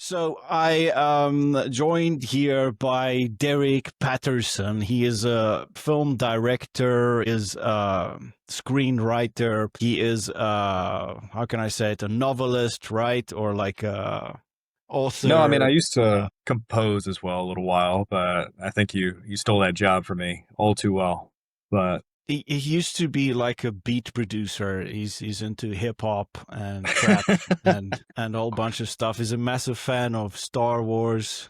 So I joined here by Derek Patterson. He is a film director, is a screenwriter. He is how can I say it, a novelist, right? Or like a No, I mean, I author. used to compose as well a little while, but I think you stole that job from me all too well. But He used to be like a beat producer. He's into hip hop and trap and a whole bunch of stuff. He's a massive fan of Star Wars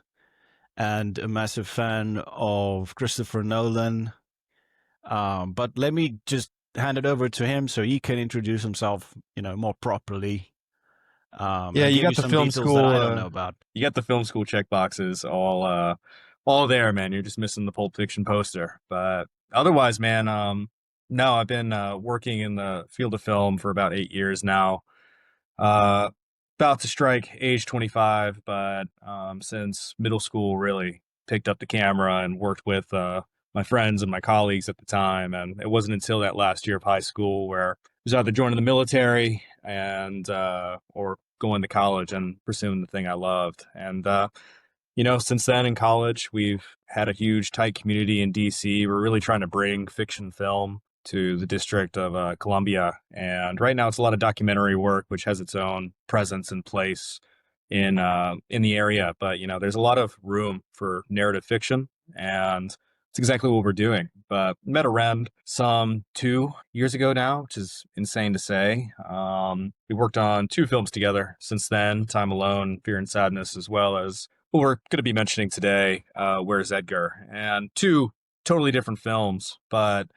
and a massive fan of Christopher Nolan. But let me just hand it over to him so he can introduce himself, more properly, yeah, and you give you got the some film details that school I don't know about. you got the film school check boxes all there, man. You're just missing the Pulp Fiction poster. But otherwise, man, no, I've been working in the field of film for about 8 years now. Uh About to strike age 25, but since middle school, really picked up the camera and worked with my friends and my colleagues at the time. And it wasn't until that last year of high school where I was either joining the military and or going to college and pursuing the thing I loved. And since then in college, we've had a huge, tight community in DC. We're really trying to bring fiction film to the District of Columbia. And right now, it's a lot of documentary work, which has its own presence and place in the area. But there's a lot of room for narrative fiction, and it's exactly what we're doing. But met around some 2 years ago now, which is insane to say. We worked on two films together since then: Time Alone, Fear and Sadness, as well as what we're going to be mentioning today, Where's Edgar? And two totally different films, but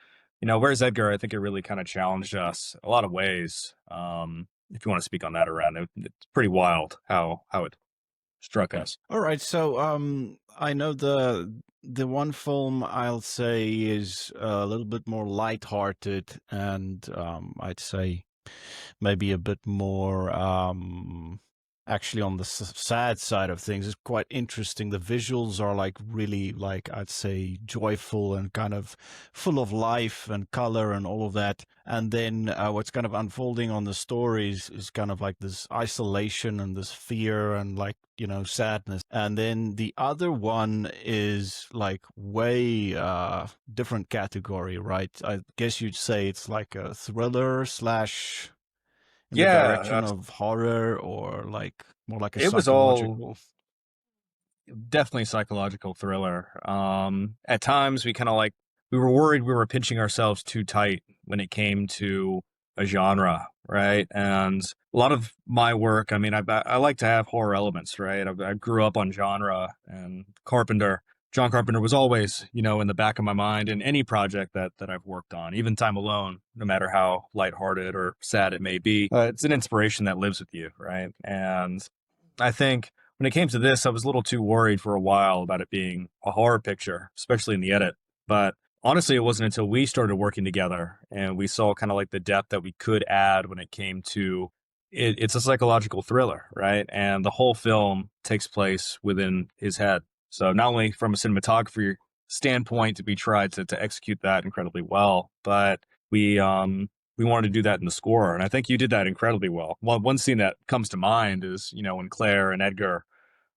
Where's Edgar? I think it really kind of challenged us a lot of ways. If you want to speak on that around it, it's pretty wild how it struck us. All right, so I know the one film I'll say is a little bit more lighthearted, and I'd say maybe a bit more actually on the sad side of things. Is quite interesting. The visuals are like really, like, I'd say, joyful and kind of full of life and color and all of that. And then what's kind of unfolding on the stories is kind of like this isolation and this fear and, like, sadness. And then the other one is like way different category, right? I guess you'd say it's like a thriller slash in the Yeah, direction of horror, or like more like a it was all psychological. definitely psychological thriller. At times we were worried we were pinching ourselves too tight when it came to a genre, right? And a lot of my work, I mean, I like to have horror elements, right? I grew up on genre, and John Carpenter was always, in the back of my mind in any project that I've worked on, even Time Alone, no matter how lighthearted or sad it may be. It's an inspiration that lives with you, right? And I think when it came to this, I was a little too worried for a while about it being a horror picture, especially in the edit. But honestly, it wasn't until we started working together and we saw kind of like the depth that we could add when it came to it. It's a psychological thriller, right? And the whole film takes place within his head. So not only from a cinematography standpoint, we tried to execute that incredibly well, but we wanted to do that in the score, and I think you did that incredibly well. One scene that comes to mind is when Claire and Edgar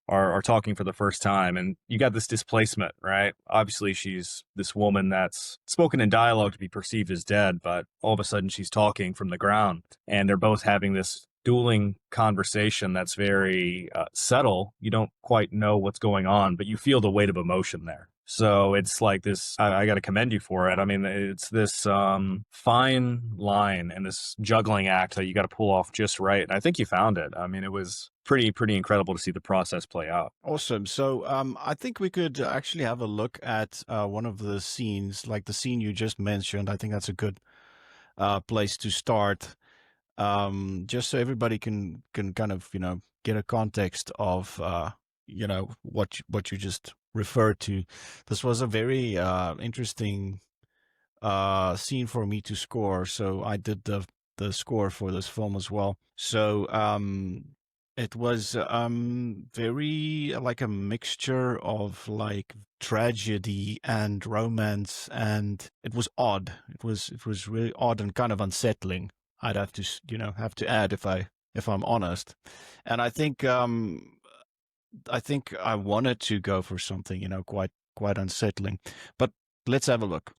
are talking for the first time, and you got this displacement, right? Obviously, she's this woman that's spoken in dialogue to be perceived as dead, but all of a sudden she's talking from the ground, and they're both having this dueling conversation that's very subtle. You don't quite know what's going on, but you feel the weight of emotion there. So it's like this. I got to commend you for it. I mean, it's this fine line and this juggling act that you got to pull off just right. And I think you found it. I mean, it was pretty incredible to see the process play out. Awesome. So I think we could actually have a look at one of the scenes, like the scene you just mentioned. I think that's a good place to start, just so everybody can kind of get a context of what you just referred to. This was a very interesting scene for me to score. So I did the score for this film as well. So it was very like a mixture of like tragedy and romance, and it was odd. It was really odd and kind of unsettling. I'd have to have to add, if I'm honest. And I think I think I wanted to go for something, quite unsettling. But let's have a look.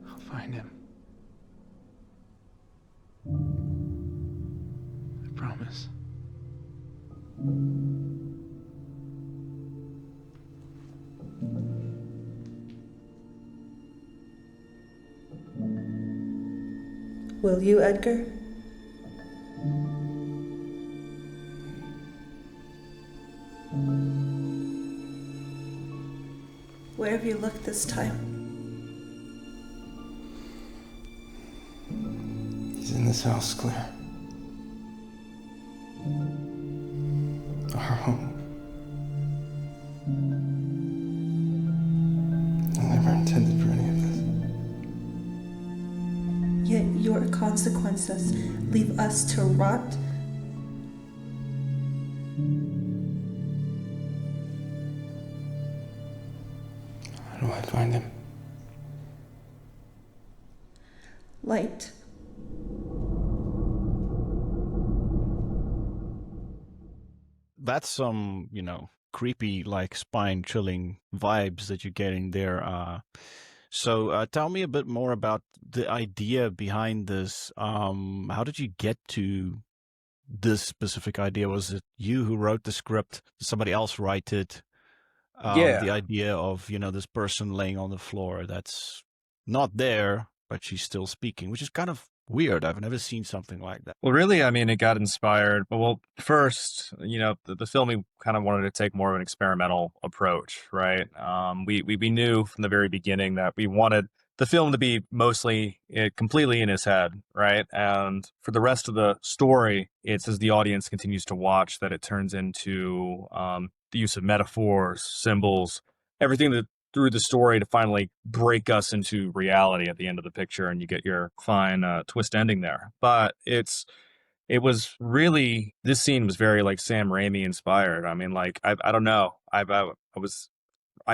I'll find him. I promise. Will you, Edgar? Where have you looked this time? He's in this house, Claire. Our home. I never intended for any of this. Yet your consequences leave us to rot. How do I find him? Light. That's some, creepy, like spine chilling vibes that you're getting there. So tell me a bit more about the idea behind this. How did you get to this specific idea? Was it you who wrote the script? Did somebody else write it? The Yeah. idea of, this person laying on the floor that's not there, but she's still speaking, which is kind of weird. I've never seen something like that. Well, really, I mean, it got inspired. Well, first, the filming kind of wanted to take more of an experimental approach, right? We knew from the very beginning that we wanted the film to be mostly completely in his head, right? And for the rest of the story, it's as the audience continues to watch that it turns into the use of metaphors, symbols, everything that through the story to finally break us into reality at the end of the picture, and you get your fine twist ending there. But it was really, this scene was very like Sam Raimi inspired. I mean, like I don't know, I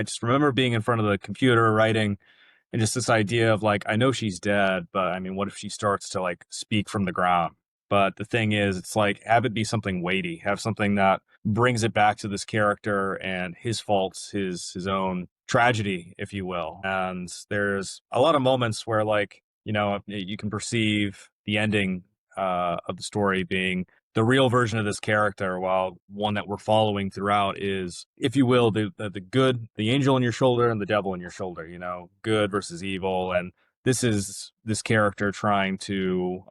just remember being in front of the computer writing, and just this idea of like, I know she's dead, but I mean, what if she starts to like speak from the ground? But the thing is, it's like, have it be something weighty, have something that brings it back to this character and his faults, his own tragedy, if you will. And there's a lot of moments where like, you can perceive the ending of the story being the real version of this character, while one that we're following throughout is, if you will, the good, the angel in your shoulder and the devil in your shoulder, good versus evil. And this is this character trying to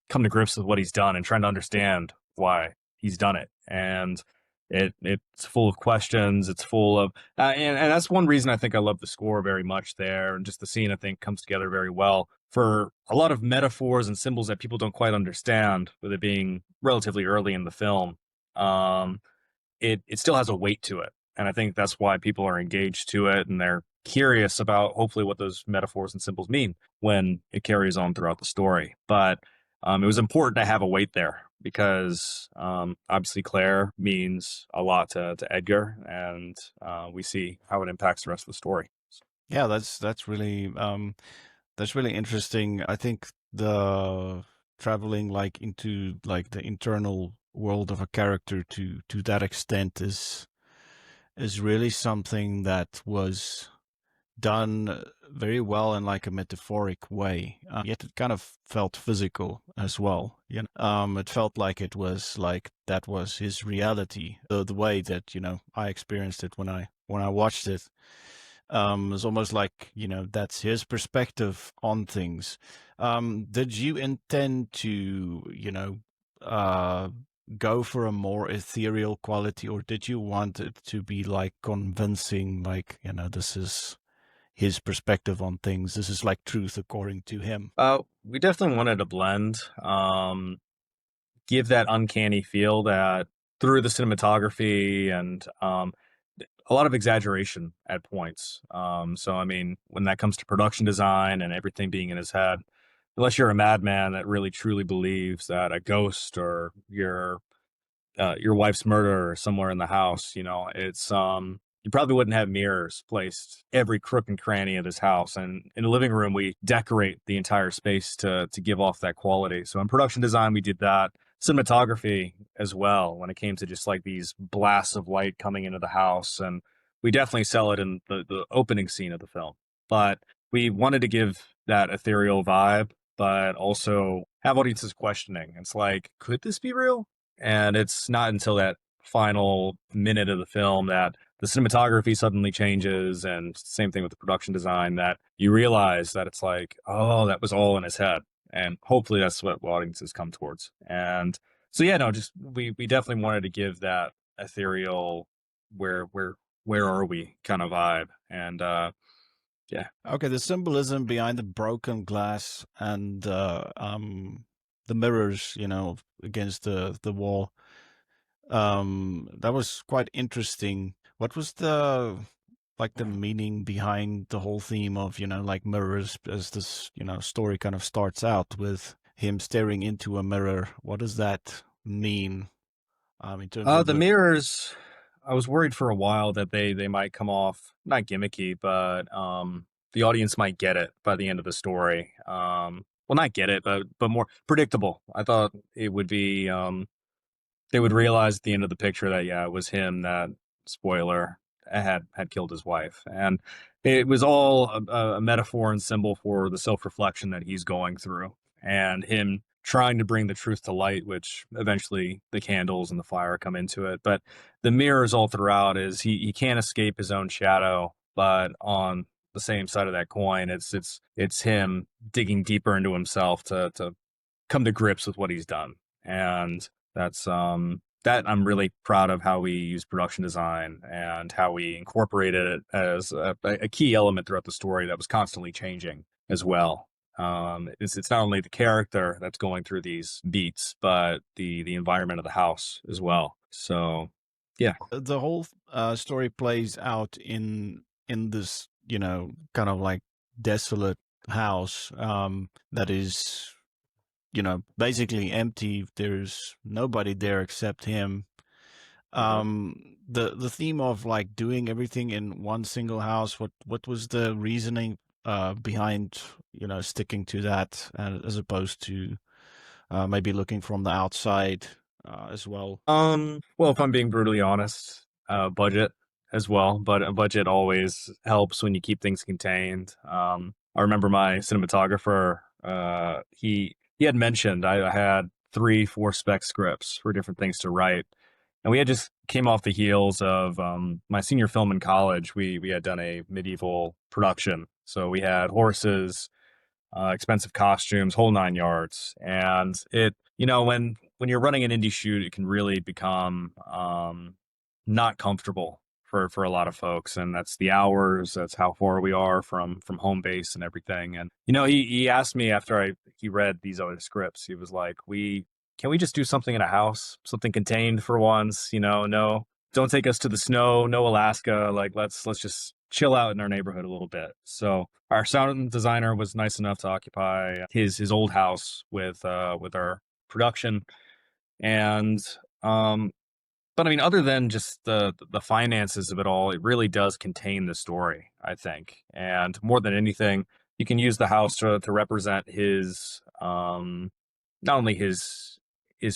come to grips with what he's done and trying to understand why he's done it. And it's full of questions. It's full of and that's one reason I think I love the score very much there, and just the scene I think comes together very well for a lot of metaphors and symbols that people don't quite understand, with it being relatively early in the film. Um, it still has a weight to it, and I think that's why people are engaged to it, and they're curious about hopefully what those metaphors and symbols mean when it carries on throughout the story. But it was important to have a weight there because obviously Claire means a lot to Edgar, and we see how it impacts the rest of the story. Yeah, that's really interesting. I think the traveling like into like the internal world of a character to that extent is really something that was done very well in like a metaphoric way. Yet it kind of felt physical as well. It felt like it was like that was his reality. The way that I experienced it when I watched it. It's almost like that's his perspective on things. Did you intend to uh, go for a more ethereal quality, or did you want it to be like convincing, like this is his perspective on things. This is like truth according to him. We definitely wanted to blend, give that uncanny feel that through the cinematography and a lot of exaggeration at points. So, I mean, when that comes to production design and everything being in his head, unless you're a madman that really truly believes that a ghost or your wife's murder somewhere in the house. It's you probably wouldn't have mirrors placed every crook and cranny of this house. And in the living room, we decorate the entire space to give off that quality. So in production design, we did that. Cinematography as well, when it came to just like these blasts of light coming into the house. And we definitely sell it in the opening scene of the film. But we wanted to give that ethereal vibe, but also have audiences questioning. It's like, could this be real? And it's not until that final minute of the film that the cinematography suddenly changes, and same thing with the production design, that you realize that it's like, oh, that was all in his head. And hopefully that's what audiences come towards. And so yeah, no, just we definitely wanted to give that ethereal where are we kind of vibe. And yeah. Okay, the symbolism behind the broken glass and the mirrors, against the wall. That was quite interesting. What was the meaning behind the whole theme of, like mirrors, as this, story kind of starts out with him staring into a mirror? What does that mean, in terms of The mirrors, I was worried for a while that they might come off not gimmicky, but the audience might get it by the end of the story. Well, not get it, but more predictable. I thought it would be they would realize at the end of the picture that yeah, it was him that, spoiler, had killed his wife, and it was all a metaphor and symbol for the self reflection that he's going through, and him trying to bring the truth to light, which eventually the candles and the fire come into it. But the mirrors all throughout is he can't escape his own shadow, but on the same side of that coin, it's him digging deeper into himself to come to grips with what he's done. And that's that I'm really proud of how we use production design and how we incorporated it as a key element throughout the story that was constantly changing as well. It's not only the character that's going through these beats, but the environment of the house as well. So yeah. the whole story plays out in this, kind of like desolate house, that is, basically empty. There's nobody there except him. The theme of like doing everything in one single house, what was the reasoning behind, sticking to that, as opposed to maybe looking from the outside as well? Well, if I'm being brutally honest, budget as well, but a budget always helps when you keep things contained. I remember my cinematographer, he had mentioned I had 3, 4 spec scripts for different things to write, and we had just came off the heels of my senior film in college. We had done a medieval production, so we had horses, expensive costumes, whole 9 yards. And it, when you're running an indie shoot, it can really become not comfortable for a lot of folks, and that's the hours, that's how far we are from home base and everything. And he asked me after he read these other scripts, he was like, "We can we just do something in a house, something contained for once? No, don't take us to the snow, no Alaska. Like let's just chill out in our neighborhood a little bit." So our sound designer was nice enough to occupy his old house with our production. And but I mean, other than just the finances of it all, it really does contain the story, I think. And more than anything, you can use the house to represent his not only his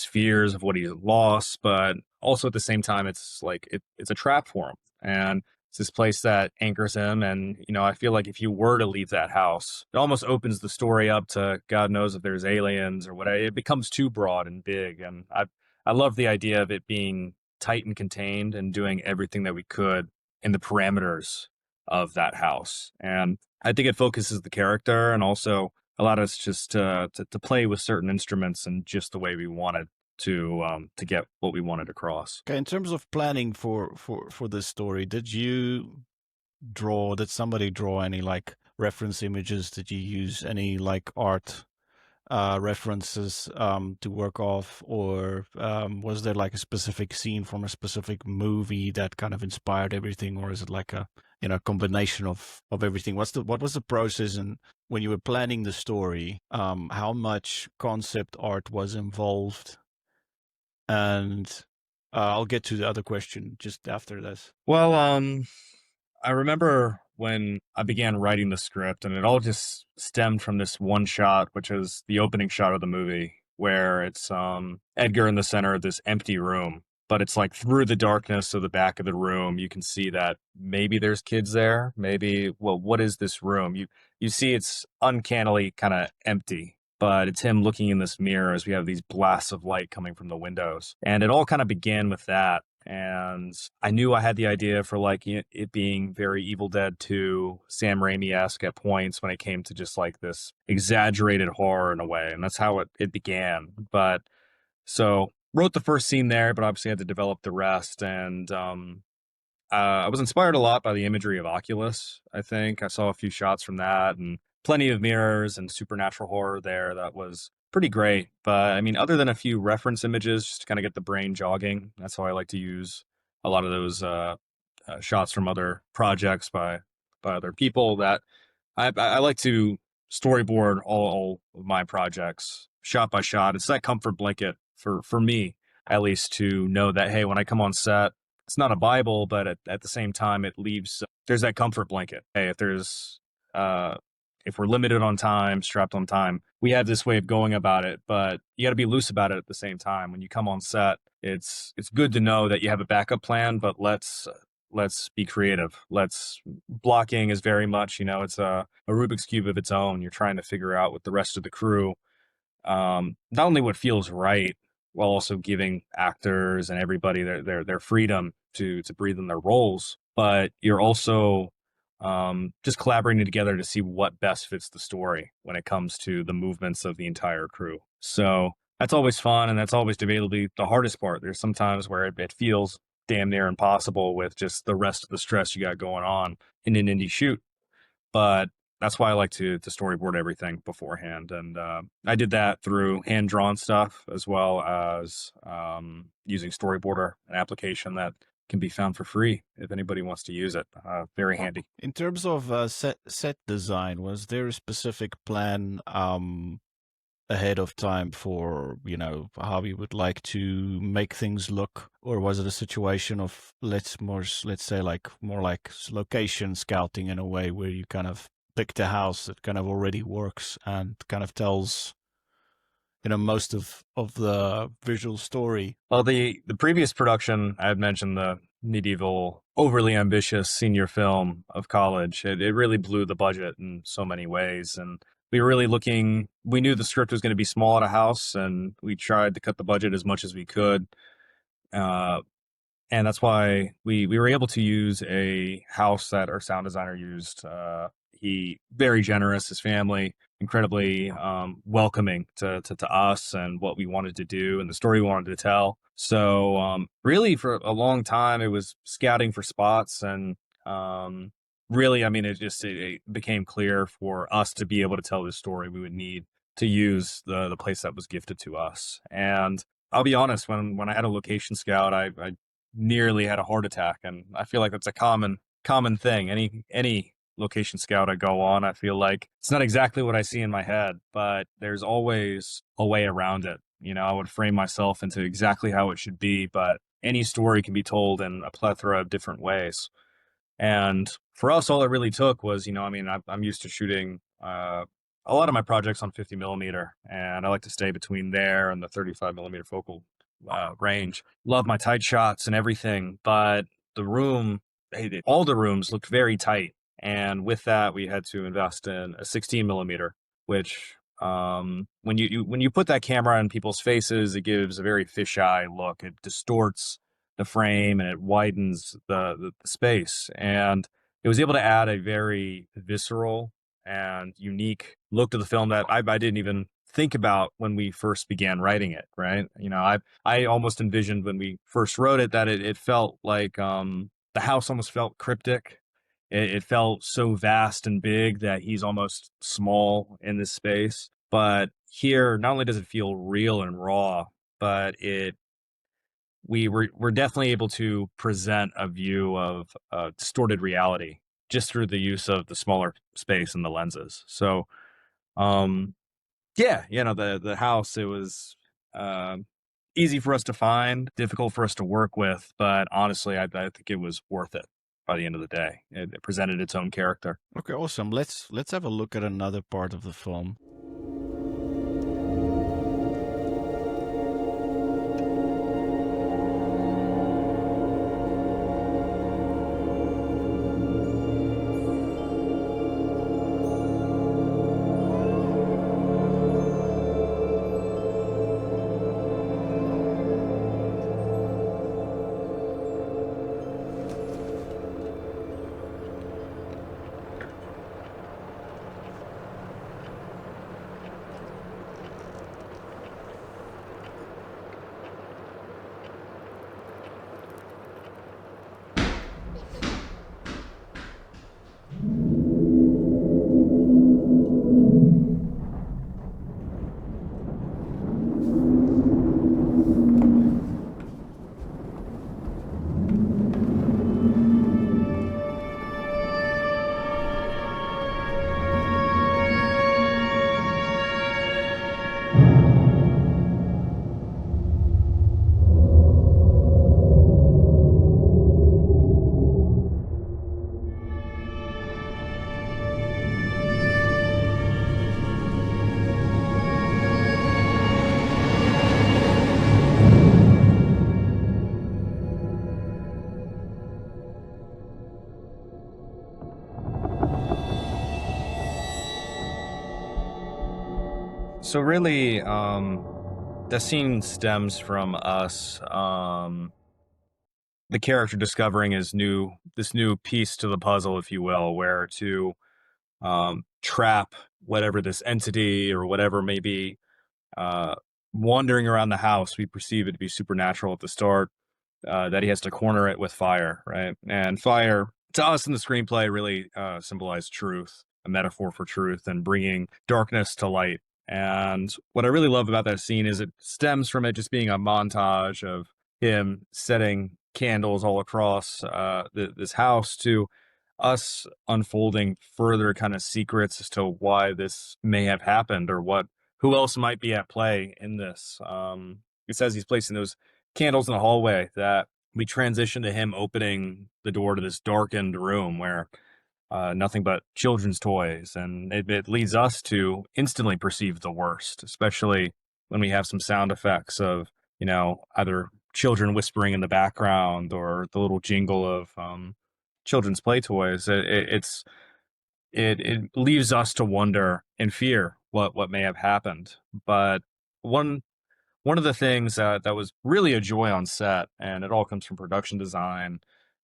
fears of what he lost, but also at the same time, it's like it's a trap for him, and it's this place that anchors him. And I feel like if you were to leave that house, it almost opens the story up to God knows if there's aliens or whatever. It becomes too broad and big, and I love the idea of it being tight and contained and doing everything that we could in the parameters of that house. And I think it focuses the character and also allowed us just to play with certain instruments and just the way we wanted to get what we wanted across. Okay, in terms of planning for this story, did somebody draw any like reference images? Did you use any like art references to work off, or was there like a specific scene from a specific movie that kind of inspired everything, or is it like a combination of everything? What was the process when you were planning the story, how much concept art was involved, and I'll get to the other question just after this. Well, I remember when I began writing the script, and it all just stemmed from this one shot, which is the opening shot of the movie, where it's Edgar in the center of this empty room, but it's like through the darkness of the back of the room, you can see that maybe there's kids there. Maybe, well, what is this room? You see it's uncannily kind of empty. But it's him looking in this mirror as we have these blasts of light coming from the windows. And it all kind of began with that. And I knew I had the idea for like it being very Evil Dead 2, Sam Raimi-esque at points when it came to just like this exaggerated horror in a way. And that's how it began. But so wrote the first scene there, but obviously had to develop the rest. And I was inspired a lot by the imagery of Oculus, I think. I saw a few shots from that and plenty of mirrors and supernatural horror there. That was pretty great. But I mean, other than a few reference images, just to kind of get the brain jogging, that's how I like to use a lot of those shots from other projects by other people. That I like to storyboard all of my projects shot by shot. It's that comfort blanket for me, at least, to know that, hey, when I come on set, it's not a Bible, but at the same time, it leaves, there's that comfort blanket. Hey, if we're limited on time, strapped on time, we have this way of going about it, but you got to be loose about it at the same time. When you come on set, it's good to know that you have a backup plan, but let's be creative. Blocking is very much, it's a Rubik's Cube of its own. You're trying to figure out with the rest of the crew, not only what feels right, while also giving actors and everybody their freedom to breathe in their roles, but you're also just collaborating together to see what best fits the story when it comes to the movements of the entire crew. So that's always fun, and that's always debatably the hardest part. There's some times where it feels damn near impossible with just the rest of the stress you got going on in an indie shoot. But that's why I like to storyboard everything beforehand. And I did that through hand-drawn stuff as well as using Storyboarder, an application that can be found for free if anybody wants to use it. Very handy. In terms of set design, was there a specific plan ahead of time for how you would like to make things look, or was it a situation of let's say like more like location scouting in a way where you kind of picked a house that kind of already works and kind of tells most of the visual story? Well, the previous production I had mentioned, the medieval overly ambitious senior film of college, it really blew the budget in so many ways. And we were really we knew the script was going to be small at a house, and we tried to cut the budget as much as we could. And that's why we were able to use a house that our sound designer used. He very generous, his family incredibly welcoming to us and what we wanted to do and the story we wanted to tell. So really for a long time, it was scouting for spots, and really, I mean, it became clear for us to be able to tell this story, we would need to use the place that was gifted to us. And I'll be honest, when I had a location scout, I nearly had a heart attack, and I feel like that's a common thing. Any location scout I go on, I feel like it's not exactly what I see in my head, but there's always a way around it. I would frame myself into exactly how it should be, but any story can be told in a plethora of different ways. And for us, all it really took was, I'm used to shooting a lot of my projects on 50 millimeter, and I like to stay between there and the 35 millimeter focal range. Love my tight shots and everything, but all the rooms looked very tight. And with that, we had to invest in a 16 millimeter, which when you put that camera in people's faces, it gives a very fisheye look. It distorts the frame and it widens the space. And it was able to add a very visceral and unique look to the film that I didn't even think about when we first began writing it, right? I almost envisioned when we first wrote it that it felt like the house almost felt cryptic. It felt so vast and big that he's almost small in this space. But here, not only does it feel real and raw, but we're definitely able to present a view of distorted reality just through the use of the smaller space and the lenses. So Yeah, the house, it was easy for us to find, difficult for us to work with, but honestly, I think it was worth it by the end of the day. It presented its own character. Okay, awesome. Let's have a look at another part of the film. So really, the scene stems from us, the character discovering this new piece to the puzzle, if you will, where to trap whatever this entity or whatever may be uh, wandering around the house. We perceive it to be supernatural at the start. That he has to corner it with fire, right? And fire, to us in the screenplay, really symbolized truth, a metaphor for truth, and bringing darkness to light. And what I really love about that scene is it stems from it just being a montage of him setting candles all across this house to us unfolding further kind of secrets as to why this may have happened or who else might be at play in this. It says he's placing those candles in the hallway that we transition to him opening the door to this darkened room where nothing but children's toys, and it leads us to instantly perceive the worst, especially when we have some sound effects of either children whispering in the background or the little jingle of children's play toys. It leaves us to wonder and fear what may have happened. But one one of the things that was really a joy on set, and it all comes from production design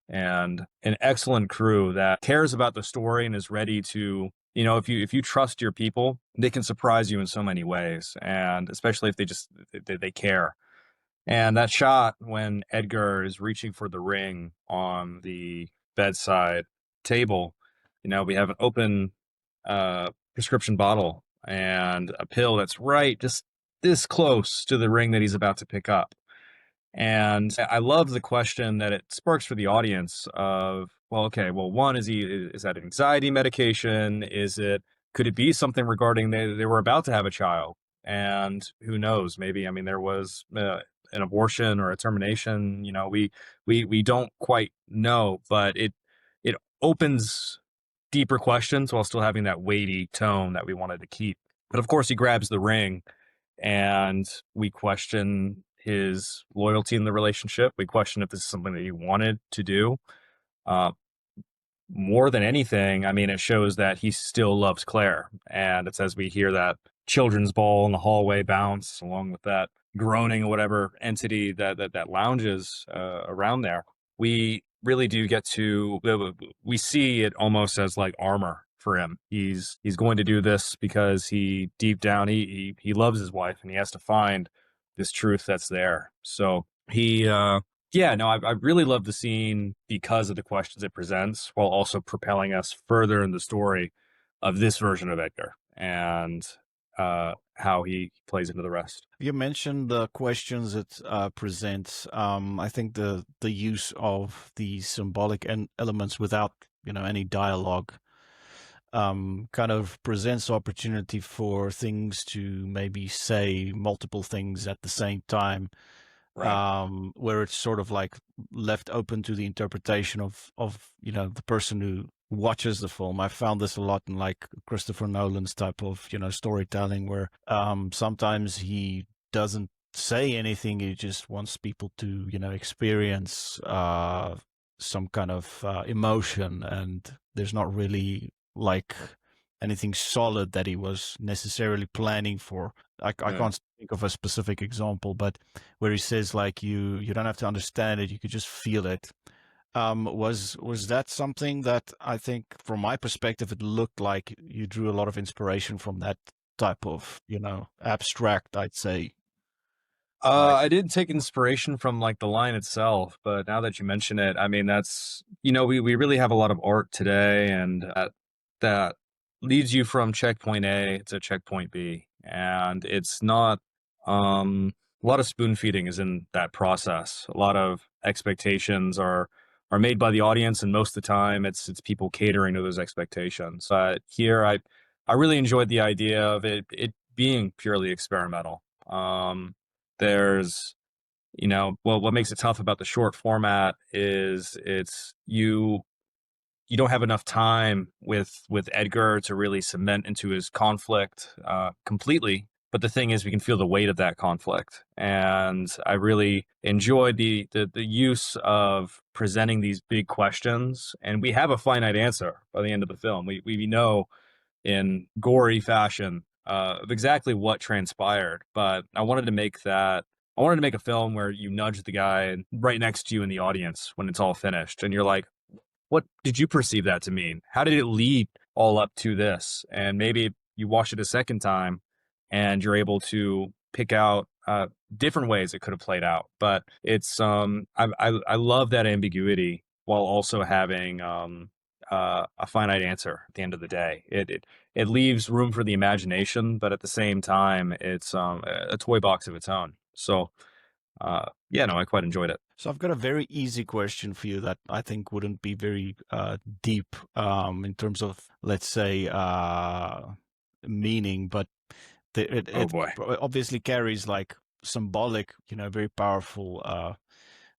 and an excellent crew that cares about the story and is ready to, if you trust your people, they can surprise you in so many ways, and especially if they care. And that shot when Edgar is reaching for the ring on the bedside table, we have an open prescription bottle and a pill that's right just this close to the ring that he's about to pick up. And I love the question that it sparks for the audience of, well, okay, well, one, is that an anxiety medication? Could it be something regarding they were about to have a child? And who knows, maybe, I mean, there was an abortion or a termination, we don't quite know, but it opens deeper questions while still having that weighty tone that we wanted to keep. But of course, he grabs the ring and we question his loyalty in the relationship. We question if this is something that he wanted to do. Uh, More than anything, I mean, it shows that he still loves Claire. And it's as we hear that children's ball in the hallway bounce along with that groaning or whatever entity that lounges around there. We really do get to, we see it almost as like armor for him. He's going to do this because he deep down, he loves his wife and he has to find this truth that's there. So yeah, no, I really love the scene because of the questions it presents, while also propelling us further in the story of this version of Edgar and how he plays into the rest. You mentioned the questions it presents. I think the use of the symbolic elements without any dialogue kind of presents opportunity for things to maybe say multiple things at the same time, Right. where it's sort of like left open to the interpretation of the person who watches the film. I found this a lot in like Christopher Nolan's type of storytelling, where sometimes he doesn't say anything. He just wants people to experience some kind of emotion, and there's not really like anything solid that he was necessarily planning for. I Yeah. can't think of a specific example, but where he says like you don't have to understand it, you could just feel it. Was that something that, I think from my perspective, it looked like you drew a lot of inspiration from that type of abstract, I'd say, like. I didn't take inspiration from like the line itself, but now that you mention it, I mean, that's, we really have a lot of art today, and that leads you from checkpoint A to checkpoint B. And it's not, a lot of spoon feeding is in that process. A lot of expectations are made by the audience, and most of the time it's people catering to those expectations. Here I really enjoyed the idea of it being purely experimental. There's, well, what makes it tough about the short format is you don't have enough time with Edgar to really cement into his conflict completely. But the thing is, we can feel the weight of that conflict, and I really enjoyed the use of presenting these big questions, and we have a finite answer by the end of the film. We know in gory fashion of exactly what transpired. But I wanted to make a film where you nudge the guy right next to you in the audience when it's all finished, and you're like, "What did you perceive that to mean? How did it lead all up to this?" And maybe you watch it a second time, and you're able to pick out different ways it could have played out. But it's I love that ambiguity while also having a finite answer at the end of the day. It leaves room for the imagination, but at the same time, it's a toy box of its own. So, yeah, no, I quite enjoyed it. So I've got a very easy question for you that I think wouldn't be very deep in terms of, let's say, meaning, but Oh it boy. obviously carries like symbolic, very powerful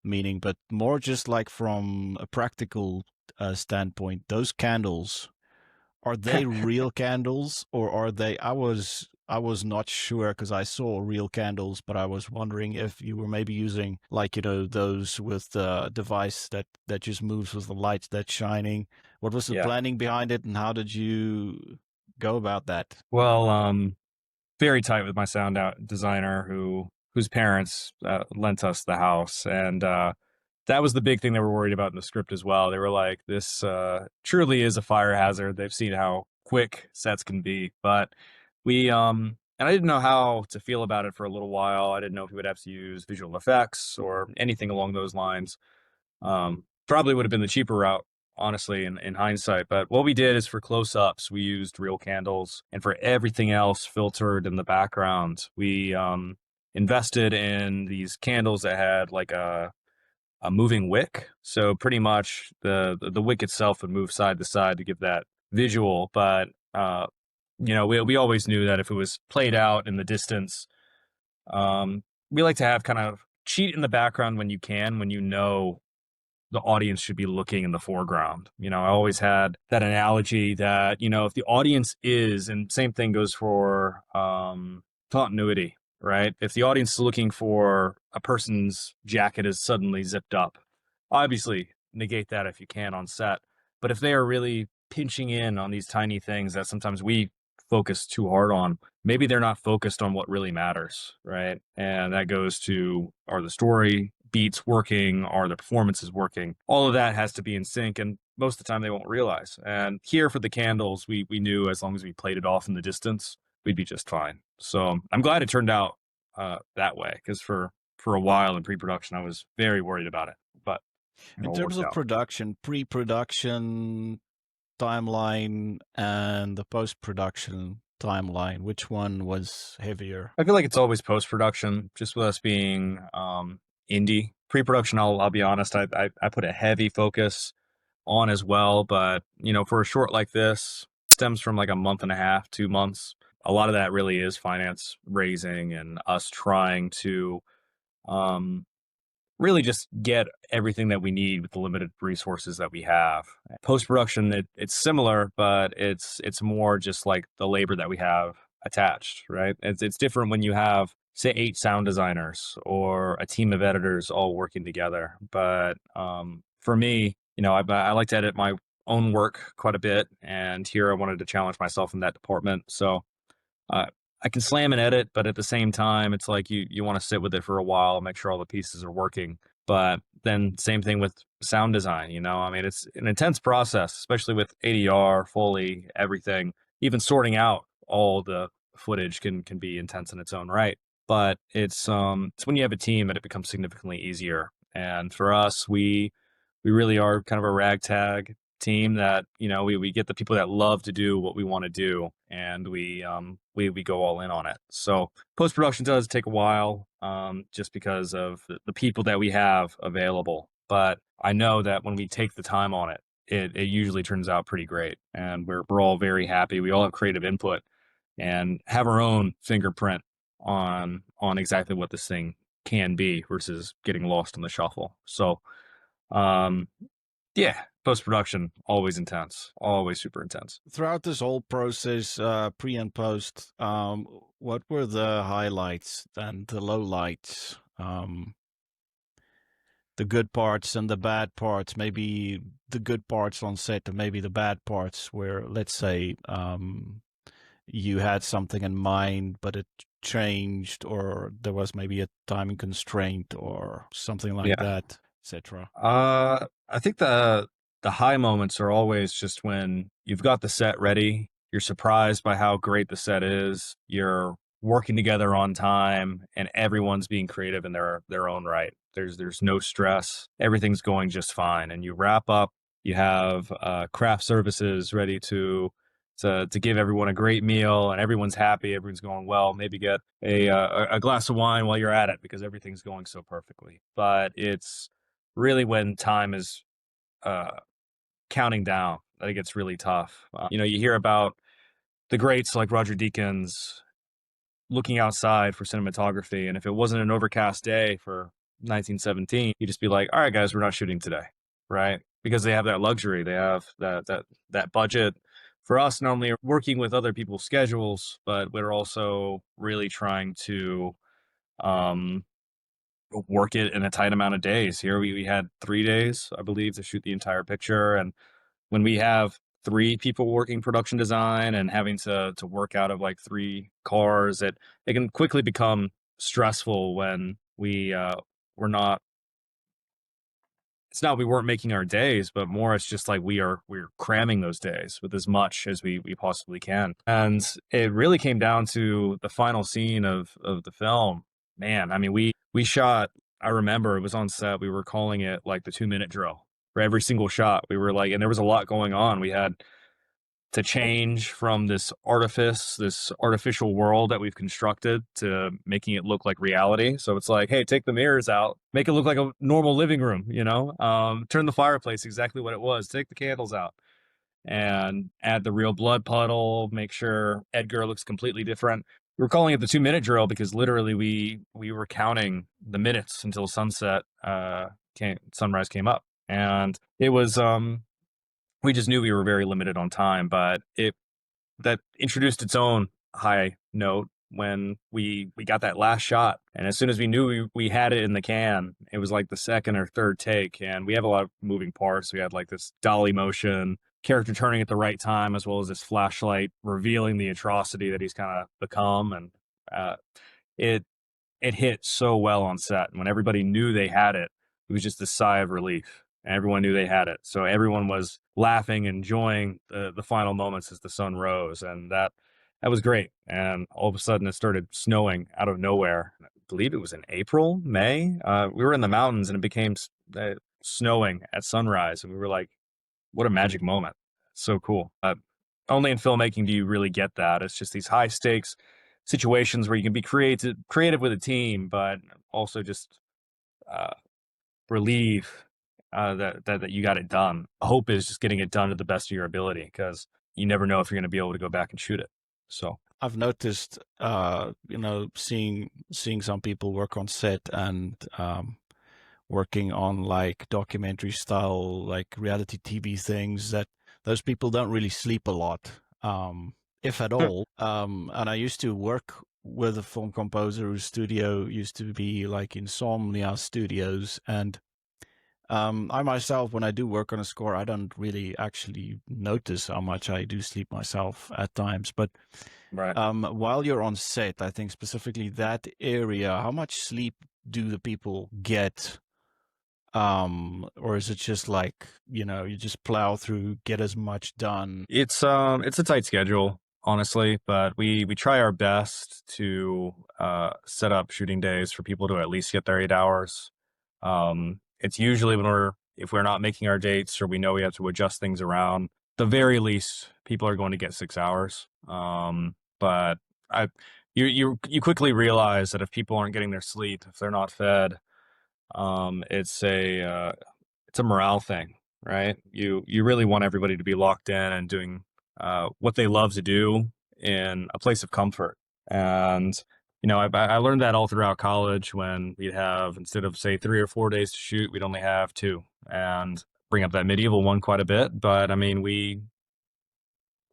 meaning, but more just like from a practical standpoint. Those candles, are they real candles, or are they? I was not sure because I saw real candles, but I was wondering if you were maybe using like those with the device that just moves with the lights that's shining. What was the Yeah. planning behind it, and how did you go about that? Well, very tight with my sound out designer whose parents lent us the house, and that was the big thing they were worried about in the script as well. They were like, this truly is a fire hazard. They've seen how quick sets can be. But we and I didn't know how to feel about it for a little while. I didn't know if we would have to use visual effects or anything along those lines. Probably would have been the cheaper route, honestly, in hindsight. But what we did is, for close-ups, we used real candles, and for everything else filtered in the background, we invested in these candles that had like a moving wick. So pretty much the wick itself would move side to side to give that visual. But we always knew that if it was played out in the distance, we like to have kind of cheat in the background when you can, when the audience should be looking in the foreground. I always had that analogy that, if the audience is, and same thing goes for continuity, right? If the audience is looking for a person's jacket is suddenly zipped up, obviously negate that if you can on set. But if they are really pinching in on these tiny things that sometimes we focus too hard on, maybe they're not focused on what really matters, right? And that goes to, are the story beats working, are the performances working? All of that has to be in sync, and most of the time they won't realize. And here for the candles, we knew as long as we played it off in the distance, we'd be just fine. So I'm glad it turned out that way, because for a while in pre-production, I was very worried about it, but it In all terms worked of out. production, pre-production timeline and the post-production timeline, which one was heavier? I feel like it's always post-production, just with us being indie. Pre-production, I'll be honest, I put a heavy focus on as well. But for a short like this, stems from like a month and a half, 2 months. A lot of that really is finance raising and us trying to um, really just get everything that we need with the limited resources that we have. Post production, it's similar, but it's more just like the labor that we have attached, right? It's different when you have say 8 sound designers or a team of editors all working together. But for me, I like to edit my own work quite a bit, and here I wanted to challenge myself in that department. So uh, I can slam and edit, but at the same time, it's like you want to sit with it for a while, make sure all the pieces are working. But then same thing with sound design, I mean, it's an intense process, especially with ADR, Foley, everything. Even sorting out all the footage can be intense in its own right. But it's when you have a team that it becomes significantly easier. And for us, we really are kind of a ragtag team that we get the people that love to do what we want to do, and we go all in on it. So post production does take a while, just because of the people that we have available, but I know that when we take the time on it, it usually turns out pretty great, and we're all very happy. We all have creative input and have our own fingerprint on exactly what this thing can be versus getting lost in the shuffle. So um yeah, post production always intense, always super intense. Throughout this whole process, pre and post, what were the highlights and the lowlights? The good parts and the bad parts. Maybe the good parts on set, and maybe the bad parts where, let's say, you had something in mind, but it changed, or there was maybe a timing constraint or something like Yeah. that, etc. I think the high moments are always just when you've got the set ready, you're surprised by how great the set is, you're working together on time, and everyone's being creative in their own right. There's no stress. Everything's going just fine. And you wrap up, you have craft services ready to give everyone a great meal, and everyone's happy, everyone's going well. Maybe get a glass of wine while you're at it because everything's going so perfectly. But it's really when time is uh, counting down that it gets really tough. You hear about the greats like Roger Deakins looking outside for cinematography, and if it wasn't an overcast day for 1917, you'd just be like, "All right, guys, we're not shooting today," right? Because they have that luxury, they have that budget. For us, not only working with other people's schedules, but we're also really trying to um, work it in a tight amount of days. Here we had 3 days, I believe, to shoot the entire picture. And when we have 3 people working production design and having to work out of like 3 cars, it can quickly become stressful when we're not it's not we weren't making our days, but more it's just like we're cramming those days with as much as we possibly can. And it really came down to the final scene of the film. Man, I mean, we shot, I remember it was on set, we were calling it like the 2 minute drill for every single shot. We were like, and there was a lot going on. We had to change from this artificial world that we've constructed to making it look like reality. So it's like, hey, take the mirrors out, make it look like a normal living room, turn the fireplace exactly what it was, take the candles out, and add the real blood puddle, make sure Edgar looks completely different. We were calling it the 2 minute drill because literally we were counting the minutes until sunrise came up. And it was we just knew we were very limited on time, but it that introduced its own high note when we got that last shot. And as soon as we knew we had it in the can, it was like the second or third take. And we have a lot of moving parts. We had like this dolly motion, character turning at the right time, as well as this flashlight revealing the atrocity that he's kind of become. And uh, it it hit so well on set. And when everybody knew they had it, it was just a sigh of relief. And everyone knew they had it. So everyone was laughing, enjoying the final moments as the sun rose. And that was great. And all of a sudden it started snowing out of nowhere. I believe it was in April, May. We were in the mountains and it became snowing at sunrise. And we were like, what a magic moment. So cool. Only in filmmaking do you really get that. It's just these high stakes situations where you can be creative with a team, but also just uh, relieve that you got it done. Hope is just getting it done to the best of your ability, because you never know if you're going to be able to go back and shoot it. So I've noticed, seeing some people work on set and working on like documentary style, like reality TV things, that those people don't really sleep a lot, if at all. And I used to work with a film composer whose studio used to be like Insomnia Studios, and I myself, when I do work on a score, I don't really actually notice how much I do sleep myself at times. But right. while you're on set, I think specifically that area, how much sleep do the people get? Or is it just like, you just plow through, get as much done? It's a tight schedule, honestly, but we try our best to set up shooting days for people to at least get their 8 hours. It's usually if we're not making our dates or we know we have to adjust things around, the very least people are going to get 6 hours. But I you quickly realize that if people aren't getting their sleep, if they're not fed, it's a morale thing, right? You really want everybody to be locked in and doing what they love to do in a place of comfort. And I learned that all throughout college when we'd have, instead of say 3 or 4 days to shoot, we'd only have two, and bring up that medieval one quite a bit. But I mean, we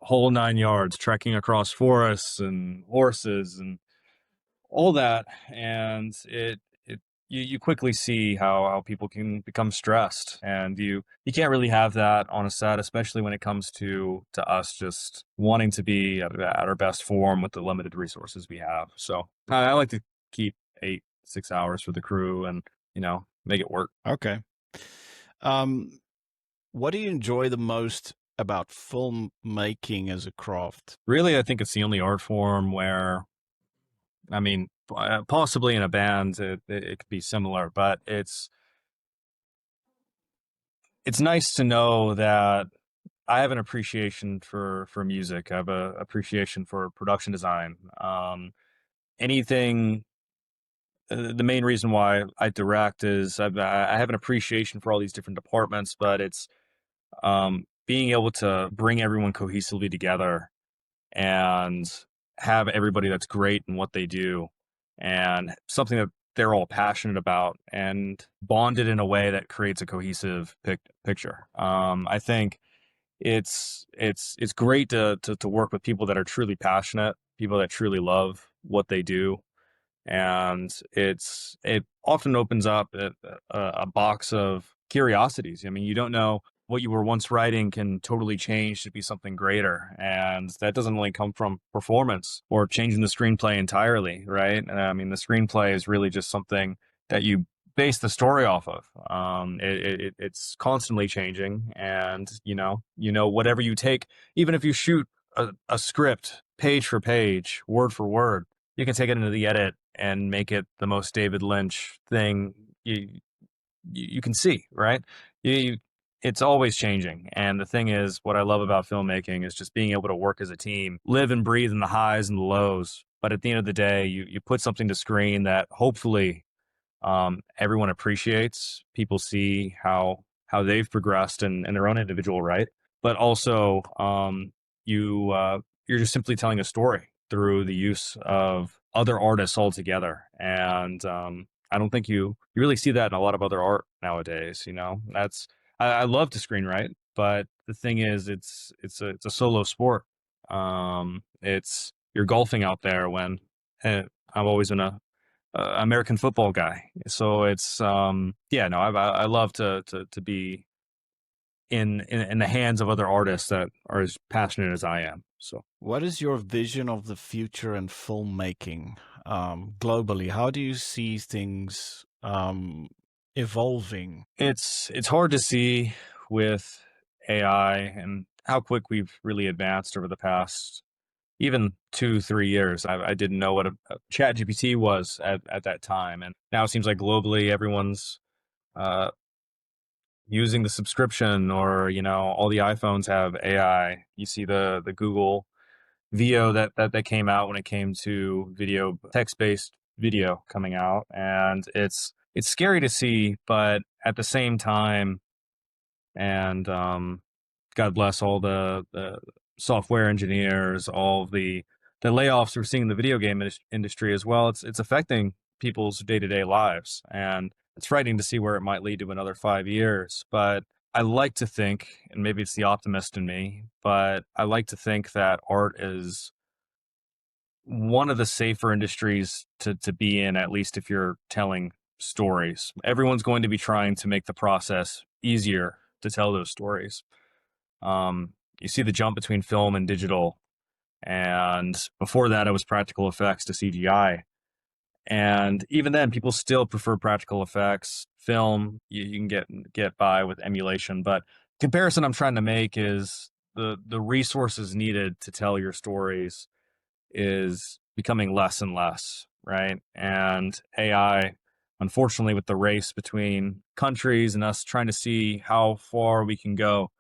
whole 9 yards, trekking across forests and horses and all that, and you quickly see how people can become stressed, and you can't really have that on a set, especially when it comes to us just wanting to be at our best form with the limited resources we have. So I like to keep 6 hours for the crew, and make it work. Okay. Um, what do you enjoy the most about filmmaking as a craft? Really, I think it's the only art form where, I mean, possibly in a band it could be similar, but it's nice to know that I have an appreciation for music. I have a appreciation for production design. Anything. The main reason why I direct is I have an appreciation for all these different departments, but it's being able to bring everyone cohesively together and have everybody that's great in what they do, and something that they're all passionate about, and bonded in a way that creates a cohesive picture. I think it's great to work with people that are truly passionate, people that truly love what they do, and it often opens up a box of curiosities. I mean, you don't know what you were once writing can totally change to be something greater, and that doesn't only come from performance or changing the screenplay entirely, right? I mean, the screenplay is really just something that you base the story off of. It's constantly changing, and whatever you take, even if you shoot a script page for page, word for word, you can take it into the edit and make it the most David Lynch thing you can see, right? It's always changing. And the thing is, what I love about filmmaking is just being able to work as a team, live and breathe in the highs and the lows. But at the end of the day, you put something to screen that hopefully everyone appreciates. People see how they've progressed in their own individual right. But also, you're just simply telling a story through the use of other artists altogether. And I don't think you really see that in a lot of other art nowadays. I love to screenwrite, but the thing is, it's a solo sport. It's You're golfing out there when I've always been a American football guy, so it's yeah, no, I love to be in the hands of other artists that are as passionate as I am. So What is your vision of the future in filmmaking, globally? How do you see things evolving? it's hard to see with AI and how quick we've really advanced over the past even 2-3 years. I didn't know what a chat GPT was at that time. And now it seems like globally everyone's uh, using the subscription, or, all the iPhones have AI. You see the Google VO that came out when it came to video, text-based video coming out. And it's scary to see, but at the same time, and God bless all the software engineers, all of the layoffs we're seeing in the video game industry as well. It's affecting people's day-to-day lives, and it's frightening to see where it might lead to another 5 years. But I like to think, and maybe it's the optimist in me, but I like to think that art is one of the safer industries to be in, at least if you're telling stories. Everyone's going to be trying to make the process easier to tell those stories. You see the jump between film and digital, and before that, it was practical effects to CGI. And even then, people still prefer practical effects. Film, you can get by with emulation, but comparison I'm trying to make is the resources needed to tell your stories is becoming less and less, right? And AI, unfortunately, with the race between countries and us trying to see how far we can go,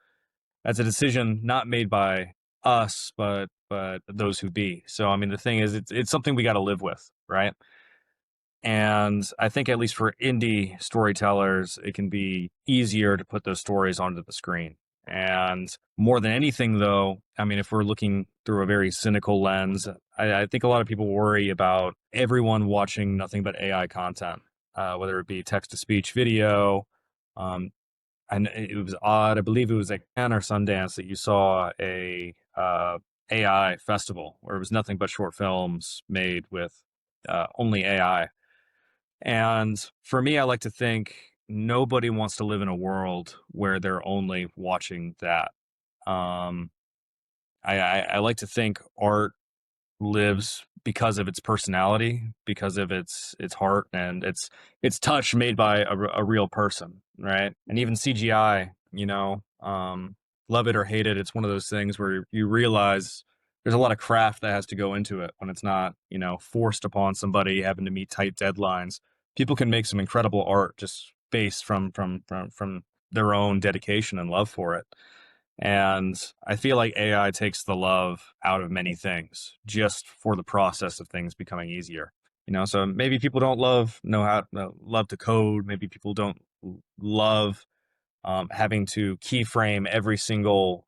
that's a decision not made by us, but those who be. So, I mean, the thing is, it's something we got to live with, right? And I think at least for indie storytellers, it can be easier to put those stories onto the screen. And more than anything, though, I mean, if we're looking through a very cynical lens, I think a lot of people worry about everyone watching nothing but AI content, whether it be text to speech video. And it was odd. I believe it was at Cannes or Sundance that you saw a AI festival where it was nothing but short films made with only AI. And for me, I like to think nobody wants to live in a world where they're only watching that. Um, I like to think art lives because of its personality, because of its heart and its touch made by a real person, right? And even CGI, love it or hate it, it's one of those things where you realize there's a lot of craft that has to go into it when it's not, forced upon somebody having to meet tight deadlines. People can make some incredible art just based from their own dedication and love for it. And I feel like AI takes the love out of many things just for the process of things becoming easier. So maybe people don't love to code. Maybe people don't love having to keyframe every single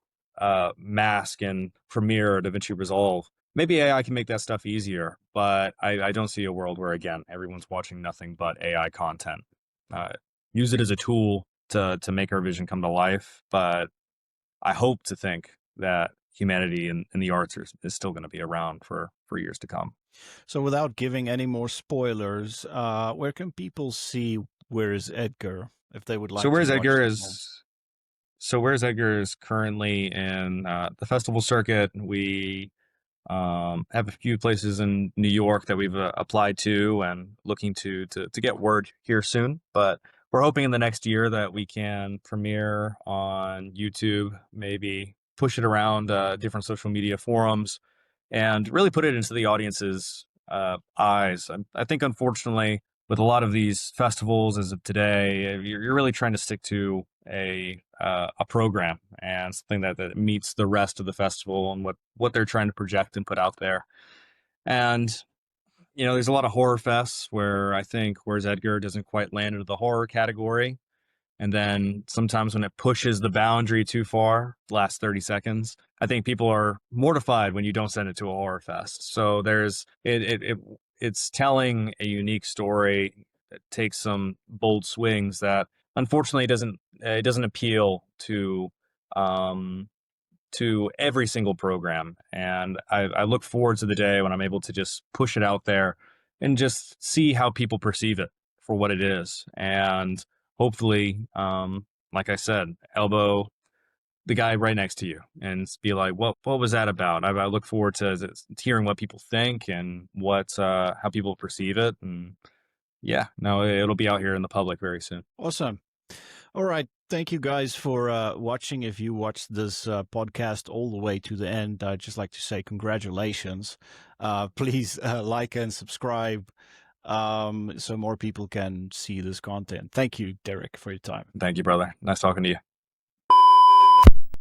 mask in Premiere or DaVinci Resolve. Maybe AI can make that stuff easier, but I don't see a world where, again, everyone's watching nothing but AI content. Uh, Use it as a tool to make our vision come to life, but I hope to think that humanity and the arts is still going to be around for years to come. So, without giving any more spoilers, where can people see Where is Edgar if they would So like to where's watch Edgar the film? is so where's Edgar is currently in the festival circuit. We have a few places in New York that we've applied to and looking to get word here soon. But we're hoping in the next year that we can premiere on YouTube, maybe push it around different social media forums, and really put it into the audience's eyes. I think, unfortunately, with a lot of these festivals as of today, you're really trying to stick to a program and something that meets the rest of the festival and what they're trying to project and put out there. And there's a lot of horror fests where I think Where's Edgar doesn't quite land into the horror category. And then sometimes when it pushes the boundary too far, last 30 seconds, I think people are mortified when you don't send it to a horror fest. So it's telling a unique story that takes some bold swings that unfortunately doesn't appeal um, to every single program. And I look forward to the day when I'm able to just push it out there and just see how people perceive it for what it is. And hopefully, like I said, elbow the guy right next to you and be like, what was that about? I look forward to hearing what people think and how people perceive it. And yeah, no, it'll be out here in the public very soon. Awesome. All right. Thank you guys for watching. If you watched this podcast all the way to the end, I'd just like to say congratulations. Please like and subscribe so more people can see this content. Thank you, Derek, for your time. Thank you, brother. Nice talking to you.